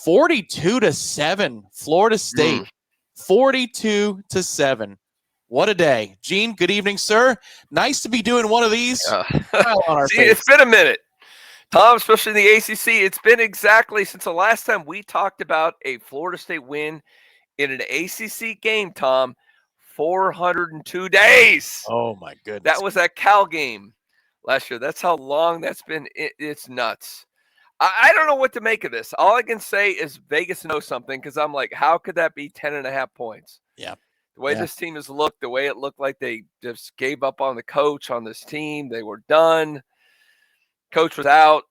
42-7, Florida State. 42-7. What a day. Gene, good evening, sir. Nice to be doing one of these. Smile on our face. It's been a minute. Tom, especially in the ACC, it's been exactly since the last time we talked about a Florida State win in an ACC game, Tom, 402 days. Oh, my goodness. That was that Cal game last year. That's how long that's been. It's nuts. I don't know what to make of this. All I can say is Vegas knows something because I'm like, how could that be 10.5 points? Yeah. The way this team has looked, the way it looked like they just gave up on the coach on this team. They were done. Coach was out.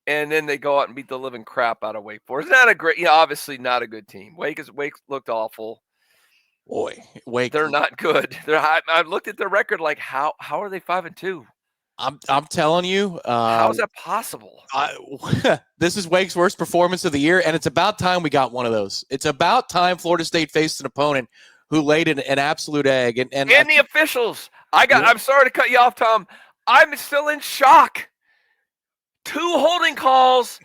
And then they go out and beat the living crap out of Wake Forest. Not a great, obviously not a good team. Wake looked awful. Boy, Wake. They're not good. I looked at their record like, how are they 5-2? I'm telling you. How is that possible? This is Wake's worst performance of the year, and it's about time we got one of those. It's about time Florida State faced an opponent who laid an absolute egg. And the officials. I'm sorry to cut you off, Tom. I'm still in shock. 2 holding calls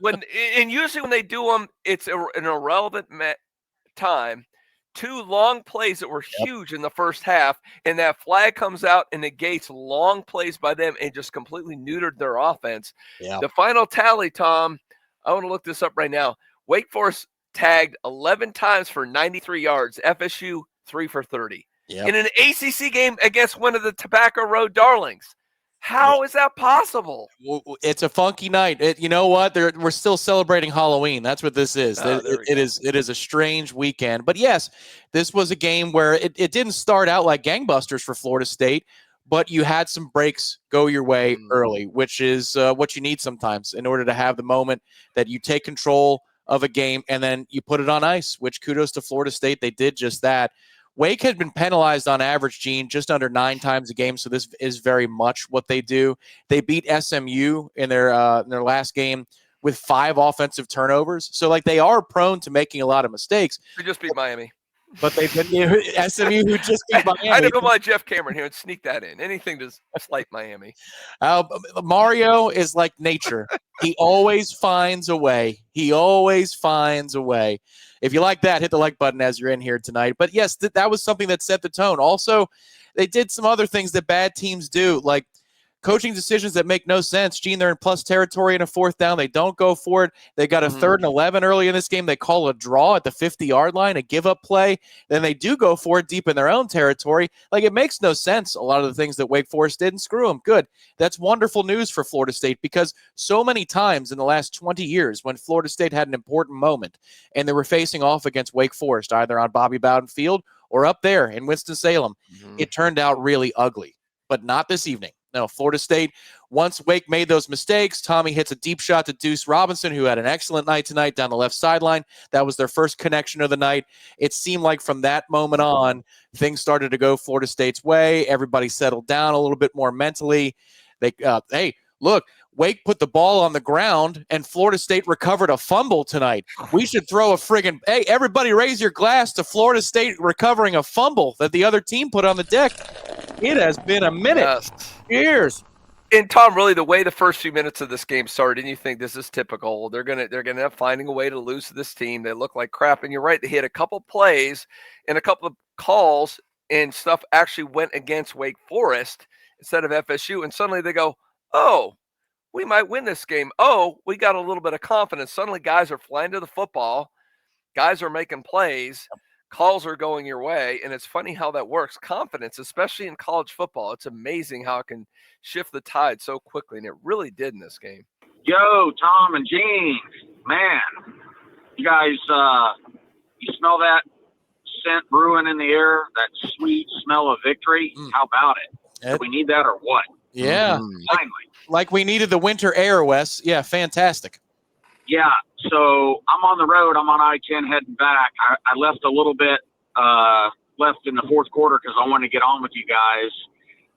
and usually when they do them, it's an irrelevant time. 2 long plays that were huge in the first half, and that flag comes out and negates long plays by them and just completely neutered their offense. Yep. The final tally, Tom, I want to look this up right now. Wake Forest tagged 11 times for 93 yards. FSU 3 for 30. Yep. In an ACC game against one of the Tobacco Road darlings. How is that possible? It's a funky night. You know what? We're still celebrating Halloween. That's what this is. It is a strange weekend. But yes, this was a game where it didn't start out like gangbusters for Florida State, but you had some breaks go your way early, which is what you need sometimes in order to have the moment that you take control of a game and then you put it on ice, which kudos to Florida State. They did just that. Wake had been penalized on average, Gene, just under 9 times a game, so this is very much what they do. They beat SMU in their last game with 5 offensive turnovers, so like they are prone to making a lot of mistakes. They just beat Miami. But they've been SMU who just beat Miami. I don't know why Jeff Cameron here and sneak that in. Anything to slight Miami. Mario is like nature. He always finds a way. He always finds a way. If you like that, hit the like button as you're in here tonight. But yes, that was something that set the tone. Also, they did some other things that bad teams do, like coaching decisions that make no sense. Gene, they're in plus territory in a 4th down. They don't go for it. They got a 3rd and 11 early in this game. They call a draw at the 50-yard line, a give-up play. Then they do go for it deep in their own territory. Like, it makes no sense, a lot of the things that Wake Forest did, and screw them. Good. That's wonderful news for Florida State because so many times in the last 20 years when Florida State had an important moment and they were facing off against Wake Forest, either on Bobby Bowden Field or up there in Winston-Salem, it turned out really ugly. But not this evening. No, Florida State, once Wake made those mistakes, Tommy hits a deep shot to Deuce Robinson, who had an excellent night tonight down the left sideline. That was their first connection of the night. It seemed like from that moment on, things started to go Florida State's way. Everybody settled down a little bit more mentally. Hey, look, Wake put the ball on the ground, and Florida State recovered a fumble tonight. We should throw a friggin' – hey, everybody raise your glass to Florida State recovering a fumble that the other team put on the deck. It has been a minute. Yes. Years. And Tom, really, the way the first few minutes of this game started, and you think this is typical. They're gonna end up finding a way to lose to this team. They look like crap, and you're right. They hit a couple plays and a couple of calls, and stuff actually went against Wake Forest instead of FSU. And suddenly they go, "Oh, we might win this game. Oh, we got a little bit of confidence." Suddenly, guys are flying to the football. Guys are making plays. Calls are going your way, and it's funny how that works. Confidence, especially in college football, it's amazing how it can shift the tide so quickly, and it really did in this game. Yo, Tom and Gene, man, you guys, you smell that scent brewing in the air, that sweet smell of victory? How about it? Do we need that or what? Yeah. Finally. Like we needed the winter air, Wes. Yeah, fantastic. Yeah, so I'm on the road. I'm on I-10 heading back. I left a little bit left in the 4th quarter because I wanted to get on with you guys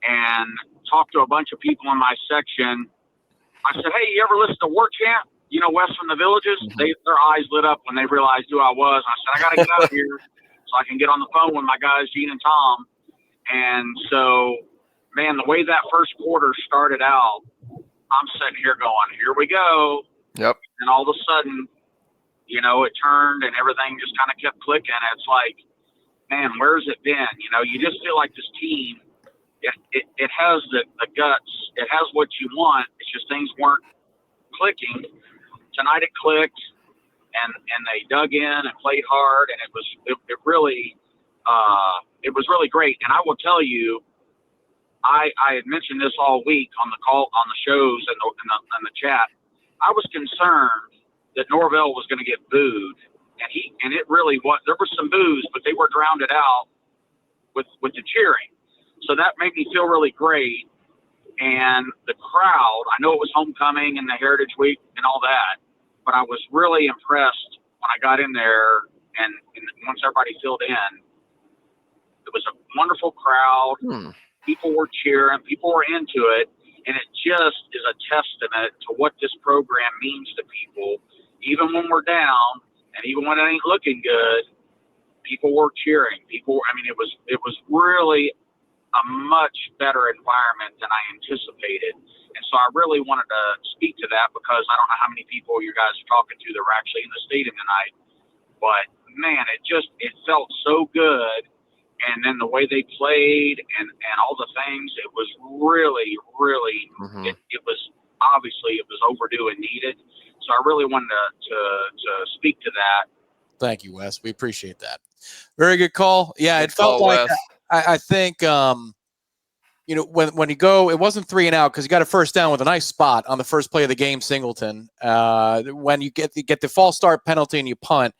and talk to a bunch of people in my section. I said, hey, you ever listen to Warchant? You know, West from the Villages? Their eyes lit up when they realized who I was. I said, I got to get out of here so I can get on the phone with my guys, Gene and Tom. And so, man, the way that first quarter started out, I'm sitting here going, here we go. Yep. And all of a sudden, it turned and everything just kind of kept clicking. It's like, man, where's it been? You just feel like this team, it has the guts. It has what you want. It's just things weren't clicking. Tonight it clicked, and they dug in and played hard, and it really was really great. And I will tell you, I had mentioned this all week on the shows and the chat. I was concerned that Norvell was going to get booed, and it really was. There were some boos, but they were drowned out with the cheering. So that made me feel really great. And the crowd, I know it was homecoming and the Heritage Week and all that, but I was really impressed when I got in there and once everybody filled in. It was a wonderful crowd. People were cheering. People were into it. And it just is a testament to what this program means to people. Even when we're down and even when it ain't looking good, people were cheering. It was really a much better environment than I anticipated. And so I really wanted to speak to that because I don't know how many people you guys are talking to that were actually in the stadium tonight. But, man, it felt so good. And then the way they played and all the things, it was really, really, it was obviously it was overdue and needed. So I really wanted to speak to that. Thank you, Wes. We appreciate that. Very good call. Yeah, Good it felt call, like Wes. I think when you go, it wasn't 3 and out because you got a first down with a nice spot on the first play of the game, Singleton. When you get the false start penalty and you punt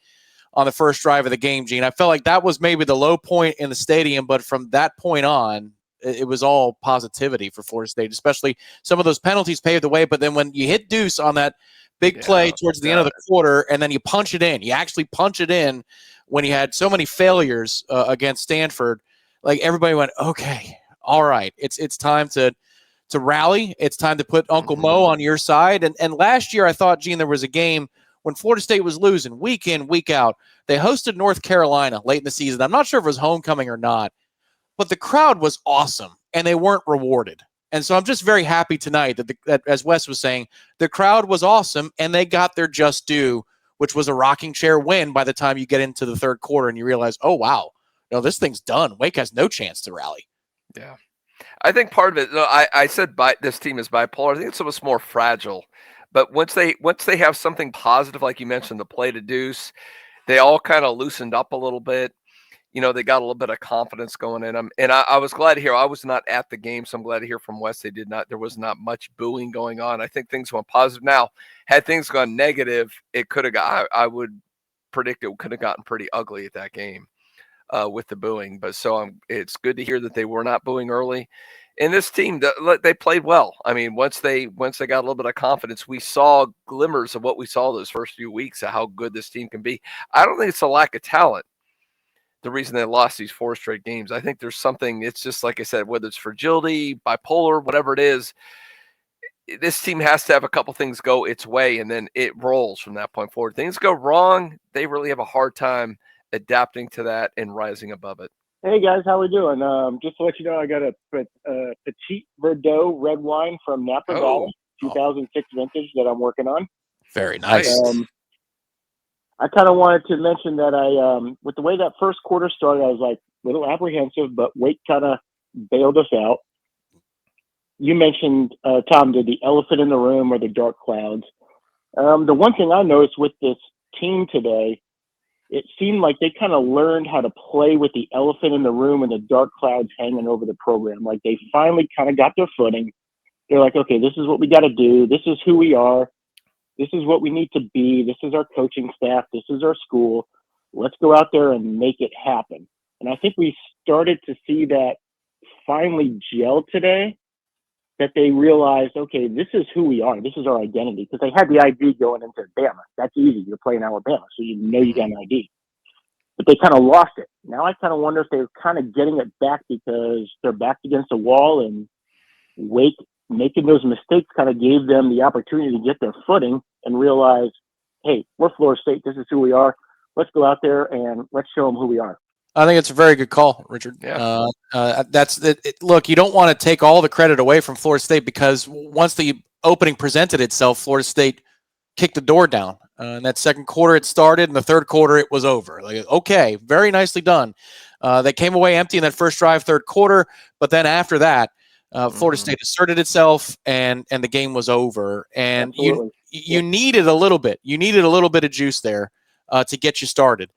on the first drive of the game, Gene, I felt like that was maybe the low point in the stadium, but from that point on, it was all positivity for Florida State, especially some of those penalties paved the way. But then when you hit Deuce on that big play towards the end of the quarter, and then you punch it in, you actually punch it in when you had so many failures against Stanford, like everybody went, okay, all right, it's time to rally. It's time to put Uncle Mo on your side. And last year, I thought, Gene, there was a game when Florida State was losing week in, week out. They hosted North Carolina late in the season. I'm not sure if it was homecoming or not, but the crowd was awesome, and they weren't rewarded. And so I'm just very happy tonight that, as Wes was saying, the crowd was awesome, and they got their just due, which was a rocking chair win by the time you get into the third quarter and you realize, oh, wow, this thing's done. Wake has no chance to rally. Yeah. I think part of it, I said this team is bipolar. I think it's almost more fragile. But once they have something positive, like you mentioned, the play to Deuce, they all kind of loosened up a little bit. They got a little bit of confidence going in them. And I was glad to hear, I was not at the game, so I'm glad to hear from Wes there was not much booing going on. I think things went positive. Now, had things gone negative, it could have I would predict it could have gotten pretty ugly at that game with the booing. But it's good to hear that they were not booing early. And this team, they played well. I mean, once they got a little bit of confidence, we saw glimmers of what we saw those first few weeks of how good this team can be. I don't think it's a lack of talent, the reason they lost these 4 straight games. I think there's something, it's just like I said, whether it's fragility, bipolar, whatever it is, this team has to have a couple things go its way, and then it rolls from that point forward. Things go wrong, they really have a hard time adapting to that and rising above it. Hey guys, how we doing? Just to let you know, I got a Petit Verdot red wine from Napa Valley, 2006 vintage that I'm working on. Very nice. I kind of wanted to mention that with the way that first quarter started, I was like a little apprehensive, but Wake kind of bailed us out. You mentioned, Tom, did the elephant in the room or the dark clouds. The one thing I noticed with this team today, it seemed like they kind of learned how to play with the elephant in the room and the dark clouds hanging over the program. Like they finally kind of got their footing. They're like, okay, this is what we got to do. This is who we are. This is what we need to be. This is our coaching staff. This is our school. Let's go out there and make it happen. And I think we started to see that finally gel today, that they realized, okay, this is who we are. This is our identity. Because they had the ID going into Bama. That's easy. You're playing Alabama, so you know you got an ID. But they kind of lost it. Now I kind of wonder if they're kind of getting it back because they're backed against a wall, and Wake making those mistakes kind of gave them the opportunity to get their footing and realize, hey, we're Florida State. This is who we are. Let's go out there and let's show them who we are. I think it's a very good call, Richard. Yeah. That's it. Look, you don't want to take all the credit away from Florida State because once the opening presented itself, Florida State kicked the door down. In that second quarter, it started. In the third quarter, it was over. Like, okay, very nicely done. They came away empty in that first drive, third quarter. But then after that, Florida State asserted itself, and the game was over. And Absolutely. you needed a little bit. You needed a little bit of juice there to get you started.